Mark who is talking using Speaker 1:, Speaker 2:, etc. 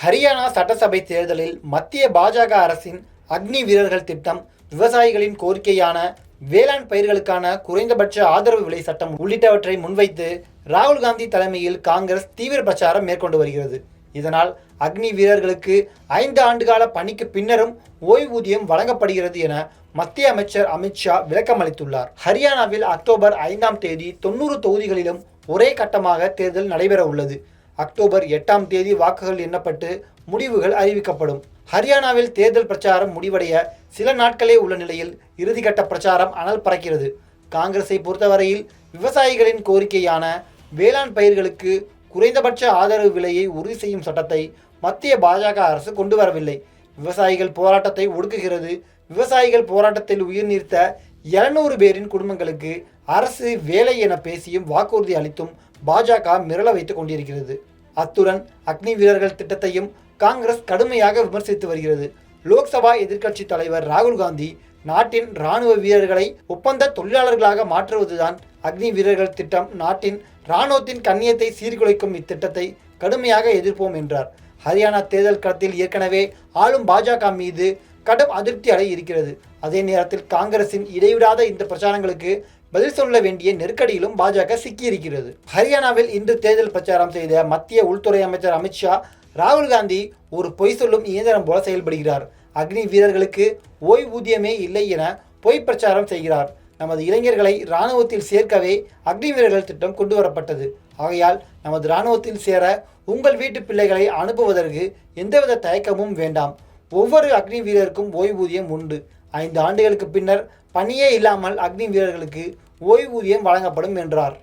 Speaker 1: ஹரியானா சட்டசபை தேர்தலில் மத்திய பாஜக அரசின் அக்னி வீரர்கள் திட்டம், விவசாயிகளின் கோரிக்கையான வேளாண் பயிர்களுக்கான குறைந்தபட்ச ஆதரவு விலை சட்டம் உள்ளிட்டவற்றை முன்வைத்து ராகுல் காந்தி தலைமையில் காங்கிரஸ் தீவிர பிரச்சாரம் மேற்கொண்டு வருகிறது. இதனால் அக்னி வீரர்களுக்கு 5 ஆண்டுகால பணிக்கு பின்னரும் ஓய்வூதியம் வழங்கப்படுகிறது என மத்திய அமைச்சர் அமித்ஷா விளக்கம் அளித்துள்ளார். ஹரியானாவில் அக்டோபர் 5ஆம் தேதி 90 தொகுதிகளிலும் ஒரே கட்டமாக தேர்தல் நடைபெற உள்ளது. அக்டோபர் 8ஆம் தேதி வாக்குகள் எண்ணப்பட்டு முடிவுகள் அறிவிக்கப்படும். ஹரியானாவில் தேர்தல் பிரச்சாரம் முடிவடைய சில நாட்களே உள்ள நிலையில் இறுதிக்கட்ட பிரச்சாரம் அனல் பறக்கிறது. காங்கிரஸை பொறுத்தவரையில் விவசாயிகளின் கோரிக்கையான வேளாண் பயிர்களுக்கு குறைந்தபட்ச ஆதரவு விலையை உறுதி செய்யும் சட்டத்தை மத்திய பாஜக அரசு கொண்டு வரவில்லை. விவசாயிகள் போராட்டத்தை ஒடுக்குகிறது. விவசாயிகள் போராட்டத்தில் உயிர் நீர்த்த 700 பேரின் குடும்பங்களுக்கு அரசு வேலை என பேசியும் வாக்குறுதி அளித்தும் பாஜக மிரள வைத்துக் கொண்டிருக்கிறது. அத்துடன் அக்னி வீரர்கள் திட்டத்தையும் காங்கிரஸ் கடுமையாக விமர்சித்து வருகிறது. லோக்சபா எதிர்க்கட்சி தலைவர் ராகுல் காந்தி நாட்டின் இராணுவ வீரர்களை ஒப்பந்த தொழிலாளர்களாக மாற்றுவதுதான் அக்னி வீரர்கள் திட்டம், நாட்டின் இராணுவத்தின் கண்ணியத்தை சீர்குலைக்கும் இத்திட்டத்தை கடுமையாக எதிர்ப்போம் என்றார். ஹரியானா தேர்தல் களத்தில் ஏற்கனவே ஆளும் பாஜக மீது கடும் அதிருப்தி அலை இருக்கிறது. அதே நேரத்தில் காங்கிரசின் இடைவிடாத இந்த பிரச்சாரங்களுக்கு பதில் சொல்ல வேண்டிய நெருக்கடியிலும் பாஜக சிக்கியிருக்கிறது. ஹரியானாவில் இன்று தேர்தல் பிரச்சாரம் செய்த மத்திய உள்துறை அமைச்சர் அமித்ஷா, ராகுல் காந்தி ஒரு பொய் சொல்லும் இயந்திரம் போல செயல்படுகிறார், அக்னி வீரர்களுக்கு ஓய்வூதியமே இல்லை என பொய் பிரச்சாரம் செய்கிறார், நமது இளைஞர்களை இராணுவத்தில் சேர்க்கவே அக்னி வீரர்கள் திட்டம் கொண்டு வரப்பட்டது, ஆகையால் நமது இராணுவத்தில் சேர உங்கள் வீட்டு பிள்ளைகளை அனுப்புவதற்கு எந்தவித தயக்கமும் வேண்டாம், ஒவ்வொரு அக்னி வீரருக்கும் ஓய்வூதியம் உண்டு, 5 ஆண்டுகளுக்கு பின்னர் பணியே இல்லாமல் அக்னி வீரர்களுக்கு ஓய்வூதியம் வழங்கப்படும் என்றார்.